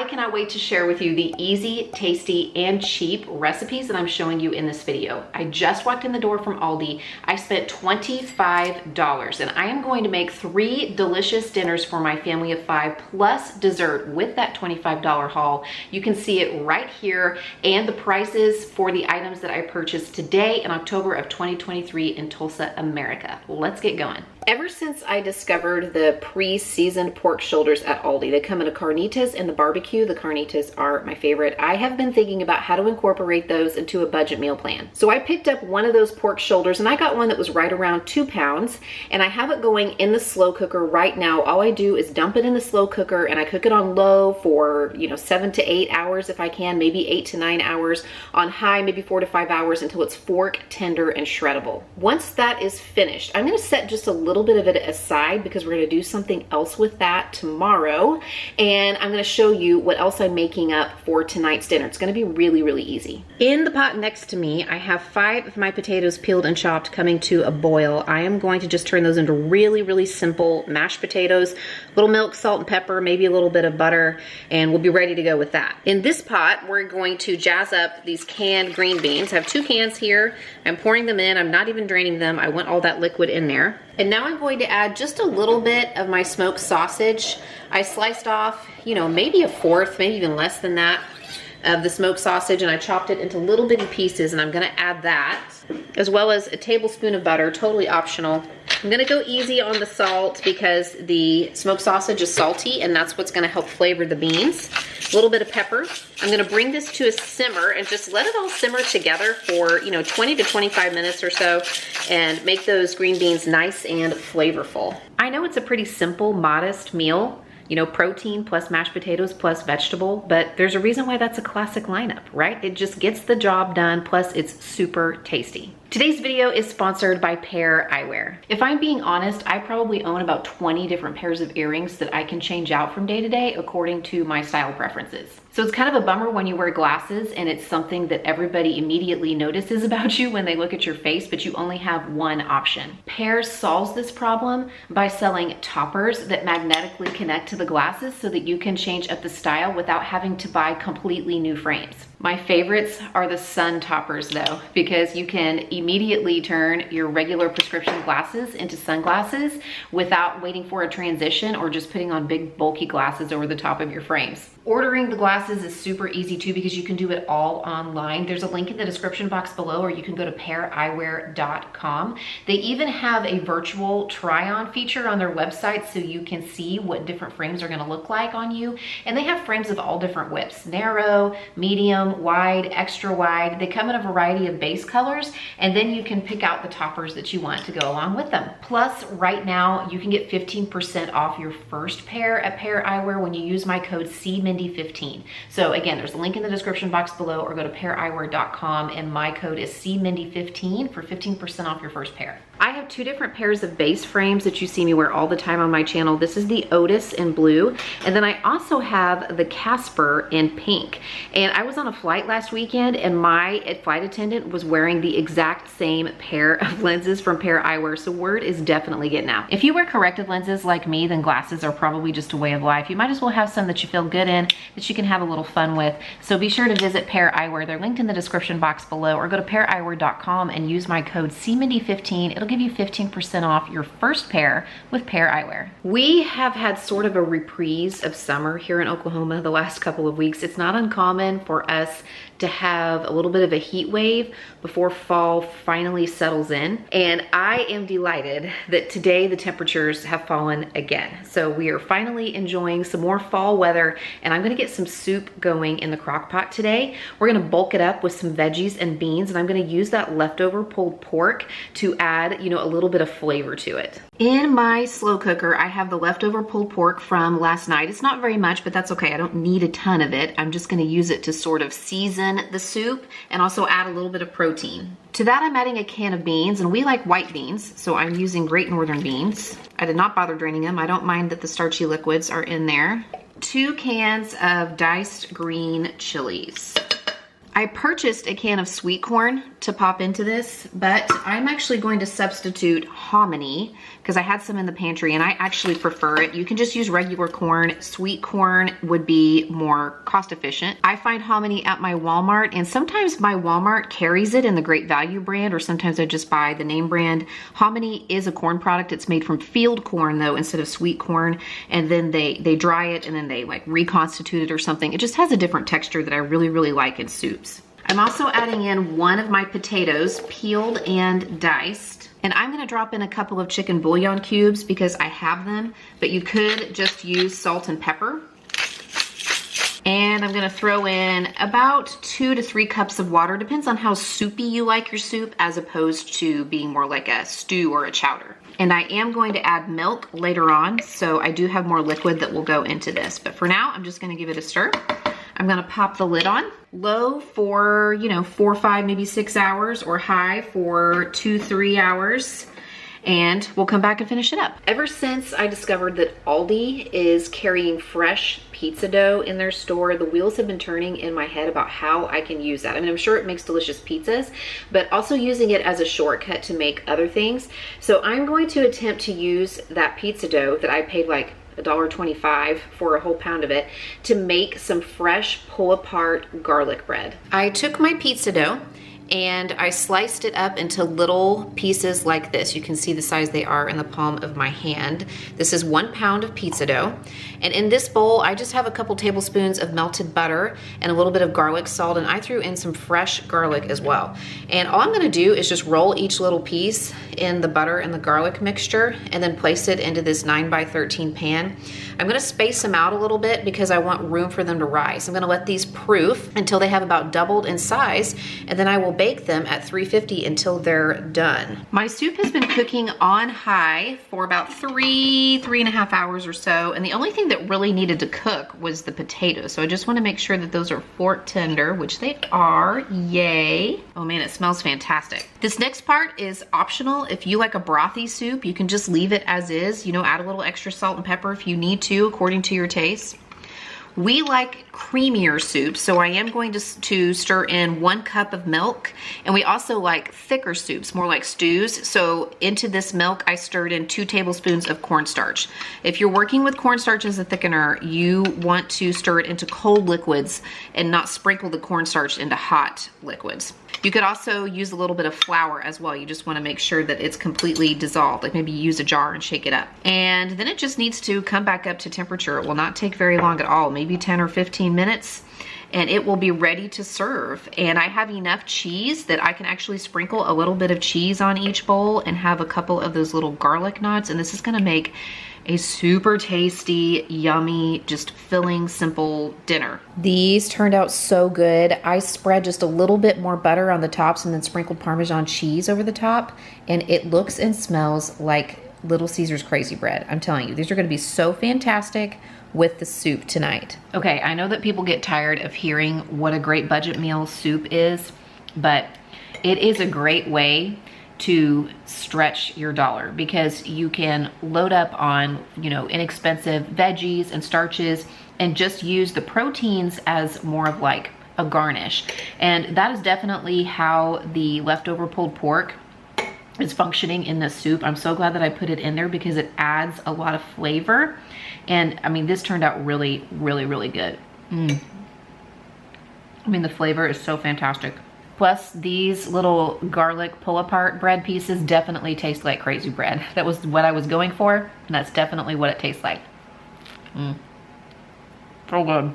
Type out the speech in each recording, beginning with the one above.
I cannot wait to share with you the easy, tasty, and cheap recipes that I'm showing you in this video. I just walked in the door from Aldi. I spent $25 and I am going to make 3 delicious dinners for my family of 5 plus dessert with that $25 haul. You can see it right here and the prices for the items that I purchased today in October of 2023 in Tulsa, America. Let's get going. Ever since I discovered the pre-seasoned pork shoulders at Aldi, they come in a Carnitas and the barbecue. The Carnitas are my favorite. I have been thinking about how to incorporate those into a budget meal plan. So I picked up one of those pork shoulders and I got one that was right around 2 pounds, and I have it going in the slow cooker right now. All I do is dump it in the slow cooker and I cook it on low for 7 to 8 hours if I can, maybe 8 to 9 hours, on high maybe 4 to 5 hours until it's fork tender and shreddable. Once that is finished, I'm going to set just a little bit of it aside because we're going to do something else with that tomorrow, and I'm going to show you what else I'm making up for tonight's dinner. It's going to be really, really easy. In the pot next to me, I have 5 of my potatoes peeled and chopped coming to a boil. I am going to just turn those into really, really simple mashed potatoes, little milk, salt and pepper, maybe a little bit of butter, and we'll be ready to go with that. In this pot, we're going to jazz up these canned green beans. I have 2 cans here. I'm pouring them in. I'm not even draining them. I want all that liquid in there. And now I'm going to add just a little bit of my smoked sausage. I sliced off, maybe a 1/4, maybe even less than that, of the smoked sausage, and I chopped it into little bitty pieces, and I'm gonna add that, as well as a tablespoon of butter, totally optional. I'm gonna go easy on the salt because the smoked sausage is salty, and that's what's gonna help flavor the beans. A little bit of pepper. I'm gonna bring this to a simmer and just let it all simmer together for 20 to 25 minutes or so, and make those green beans nice and flavorful. I know it's a pretty simple, modest meal, protein plus mashed potatoes plus vegetable, but there's a reason why that's a classic lineup, right? It just gets the job done, plus it's super tasty. Today's video is sponsored by Pair Eyewear. If I'm being honest, I probably own about 20 different pairs of earrings that I can change out from day to day according to my style preferences. So it's kind of a bummer when you wear glasses and it's something that everybody immediately notices about you when they look at your face, but you only have one option. Pair solves this problem by selling toppers that magnetically connect to the glasses so that you can change up the style without having to buy completely new frames. My favorites are the sun toppers though, because you can immediately turn your regular prescription glasses into sunglasses without waiting for a transition or just putting on big bulky glasses over the top of your frames. Ordering the glasses is super easy too because you can do it all online. There's a link in the description box below, or you can go to mpaigeyewear.com. They even have a virtual try-on feature on their website so you can see what different frames are gonna look like on you. And they have frames of all different widths, narrow, medium, wide, extra wide. They come in a variety of base colors, and then you can pick out the toppers that you want to go along with them. Plus, right now, you can get 15% off your first pair at Pair Eyewear when you use my code CMindy15. So again, there's a link in the description box below, or go to mpaigeyewear.com, and my code is CMindy15 for 15% off your first pair. I have 2 different pairs of base frames that you see me wear all the time on my channel. This is the Otis in blue, and then I also have the Casper in pink. And I was on a flight last weekend, and my flight attendant was wearing the exact same pair of lenses from Pair Eyewear, so word is definitely getting out. If you wear corrective lenses like me, then glasses are probably just a way of life. You might as well have some that you feel good in, that you can have a little fun with. So be sure to visit Pair Eyewear. They're linked in the description box below, or go to mpaigeyewear.com and use my code CMindy15. It'll give you 15% off your first pair with Pair Eyewear. We have had sort of a reprise of summer here in Oklahoma the last couple of weeks. It's not uncommon for us to have a little bit of a heat wave before fall finally settles in. And I am delighted that today the temperatures have fallen again. So we are finally enjoying some more fall weather, and I'm gonna get some soup going in the crock pot today. We're gonna bulk it up with some veggies and beans, and I'm gonna use that leftover pulled pork to add, a little bit of flavor to it. In my slow cooker, I have the leftover pulled pork from last night. It's not very much, but that's okay. I don't need a ton of it. I'm just gonna use it to sort of season the soup and also add a little bit of protein. To that, I'm adding a can of beans, and we like white beans, so I'm using Great Northern beans. I did not bother draining them. I don't mind that the starchy liquids are in there. 2 cans of diced green chilies. I purchased a can of sweet corn to pop into this, but I'm actually going to substitute hominy because I had some in the pantry and I actually prefer it. You can just use regular corn. Sweet corn would be more cost efficient. I find hominy at my Walmart, and sometimes my Walmart carries it in the Great Value brand, or sometimes I just buy the name brand. Hominy is a corn product. It's made from field corn though, instead of sweet corn, and then they dry it and then they like reconstitute it or something. It just has a different texture that I really, really like in soups. I'm also adding in one of my potatoes, peeled and diced. And I'm gonna drop in a couple of chicken bouillon cubes because I have them, but you could just use salt and pepper. And I'm gonna throw in about 2 to 3 cups of water. Depends on how soupy you like your soup, as opposed to being more like a stew or a chowder. And I am going to add milk later on, so I do have more liquid that will go into this. But for now, I'm just gonna give it a stir. I'm gonna pop the lid on. Low for, 4, 5, maybe 6 hours, or high for 2, 3 hours. And we'll come back and finish it up. Ever since I discovered that Aldi is carrying fresh pizza dough in their store, the wheels have been turning in my head about how I can use that. I mean, I'm sure it makes delicious pizzas, but also using it as a shortcut to make other things. So I'm going to attempt to use that pizza dough that I paid like $1.25 for a whole pound of it to make some fresh pull-apart garlic bread. I took my pizza dough and I sliced it up into little pieces like this. You can see the size they are in the palm of my hand. This is 1 pound of pizza dough. And in this bowl, I just have a couple tablespoons of melted butter and a little bit of garlic salt, and I threw in some fresh garlic as well. And all I'm gonna do is just roll each little piece in the butter and the garlic mixture and then place it into this 9x13 pan. I'm gonna space them out a little bit because I want room for them to rise. I'm gonna let these proof until they have about doubled in size, and then I will bake them at 350 until they're done. My soup has been cooking on high for about 3.5 hours or so, and the only thing that really needed to cook was the potatoes. So I just want to make sure that those are fork tender, which they are. Yay. Oh man, it smells fantastic. This next part is optional. If you like a brothy soup, you can just leave it as is, add a little extra salt and pepper if you need to, according to your taste. We like creamier soups, so I am going to stir in 1 cup of milk, and we also like thicker soups, more like stews. So into this milk, I stirred in 2 tablespoons of cornstarch. If you're working with cornstarch as a thickener, you want to stir it into cold liquids and not sprinkle the cornstarch into hot liquids. You could also use a little bit of flour as well. You just want to make sure that it's completely dissolved, like maybe use a jar and shake it up. And then it just needs to come back up to temperature. It will not take very long at all, maybe 10 or 15 minutes, and it will be ready to serve. And I have enough cheese that I can actually sprinkle a little bit of cheese on each bowl and have a couple of those little garlic knots, and this is gonna make a super tasty, yummy, just filling, simple dinner. These turned out so good. I spread just a little bit more butter on the tops and then sprinkled Parmesan cheese over the top, and it looks and smells like Little Caesar's Crazy Bread. I'm telling you, these are gonna be so fantastic with the soup tonight. Okay, I know that people get tired of hearing what a great budget meal soup is, but it is a great way to stretch your dollar because you can load up on, inexpensive veggies and starches and just use the proteins as more of like a garnish. And that is definitely how the leftover pulled pork is functioning in this soup. I'm so glad that I put it in there because it adds a lot of flavor. And I mean, this turned out really, really, really good. I mean, the flavor is so fantastic. Plus, these little garlic pull-apart bread pieces definitely taste like crazy bread. That was what I was going for, and that's definitely what it tastes like. So good.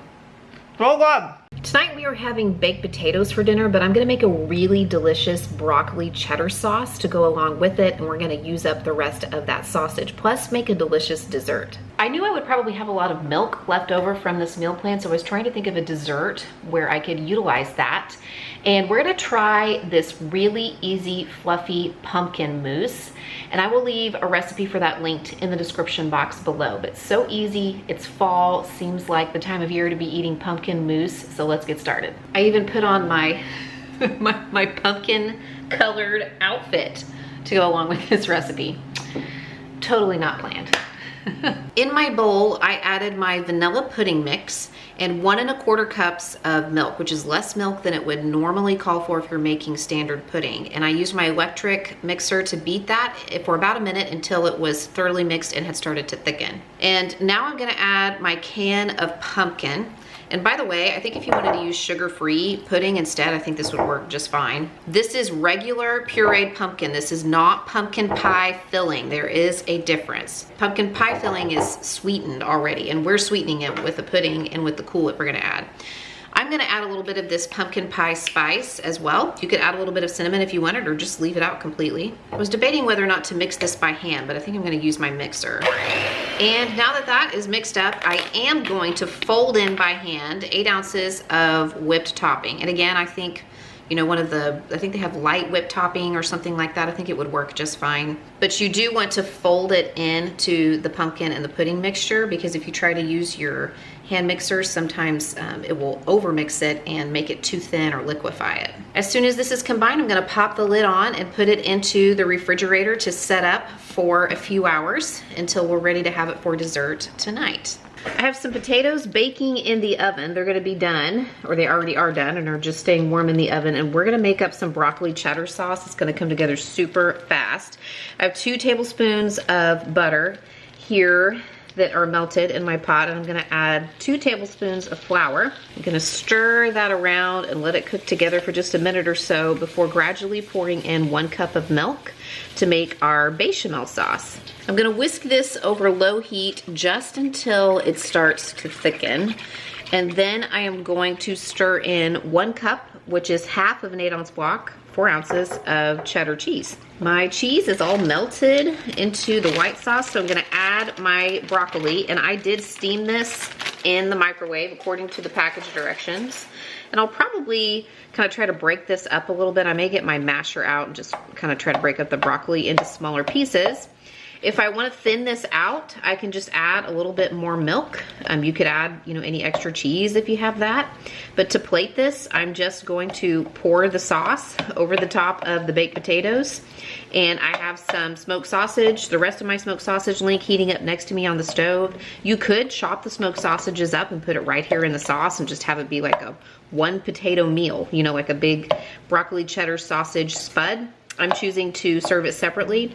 So good. Tonight we are having baked potatoes for dinner, but I'm gonna make a really delicious broccoli cheddar sauce to go along with it, and we're gonna use up the rest of that sausage, plus make a delicious dessert. I knew I would probably have a lot of milk left over from this meal plan, so I was trying to think of a dessert where I could utilize that. And we're gonna try this really easy, fluffy pumpkin mousse. And I will leave a recipe for that linked in the description box below. But so easy, it's fall, seems like the time of year to be eating pumpkin mousse, so let's get started. I even put on my, my pumpkin colored outfit to go along with this recipe. Totally not planned. In my bowl, I added my vanilla pudding mix and 1 1/4 cups of milk, which is less milk than it would normally call for if you're making standard pudding. And I used my electric mixer to beat that for about a minute until it was thoroughly mixed and had started to thicken. And now I'm gonna add my can of pumpkin. And by the way, I think if you wanted to use sugar-free pudding instead, I think this would work just fine. This is regular pureed pumpkin. This is not pumpkin pie filling. There is a difference. Pumpkin pie filling is sweetened already, and we're sweetening it with the pudding and with the Cool Whip we're gonna add. I'm gonna add a little bit of this pumpkin pie spice as well. You could add a little bit of cinnamon if you wanted, or just leave it out completely. I was debating whether or not to mix this by hand, but I think I'm gonna use my mixer. And now that that is mixed up, I am going to fold in by hand 8 ounces of whipped topping. And again, I think, you know, I think they have light whipped topping or something like that. I think it would work just fine. But you do want to fold it into the pumpkin and the pudding mixture, because if you try to use your hand mixer, sometimes it will overmix it and make it too thin or liquefy it. As soon as this is combined, I'm gonna pop the lid on and put it into the refrigerator to set up for a few hours until we're ready to have it for dessert tonight. I have some potatoes baking in the oven. They're gonna be done, or they already are done, and are just staying warm in the oven. And we're gonna make up some broccoli cheddar sauce. It's gonna come together super fast. I have 2 tablespoons of butter here that are melted in my pot, and I'm gonna add 2 tablespoons of flour. I'm gonna stir that around and let it cook together for just a minute or so before gradually pouring in 1 cup of milk to make our bechamel sauce. I'm gonna whisk this over low heat just until it starts to thicken. And then I am going to stir in 1 cup, which is half of an 8-ounce block, 4 ounces of cheddar cheese. My cheese is all melted into the white sauce, so I'm gonna add my broccoli, and I did steam this in the microwave according to the package directions. And I'll probably kind of try to break this up a little bit. I may get my masher out and just kind of try to break up the broccoli into smaller pieces. If I want to thin this out, I can just add a little bit more milk. You could add, you know, any extra cheese if you have that. But to plate this, I'm just going to pour the sauce over the top of the baked potatoes. And I have some smoked sausage, the rest of my smoked sausage link heating up next to me on the stove. You could chop the smoked sausages up and put it right here in the sauce and just have it be like a 1 potato meal, you know, like a big broccoli cheddar sausage spud. I'm choosing to serve it separately.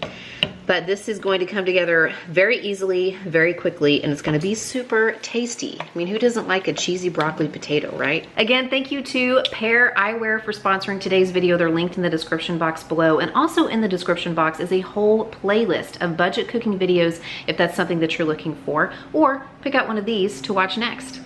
But this is going to come together very easily, very quickly, and it's gonna be super tasty. I mean, who doesn't like a cheesy broccoli potato, right? Again, thank you to Pair Eyewear for sponsoring today's video. They're linked in the description box below, and also in the description box is a whole playlist of budget cooking videos if that's something that you're looking for, or pick out one of these to watch next.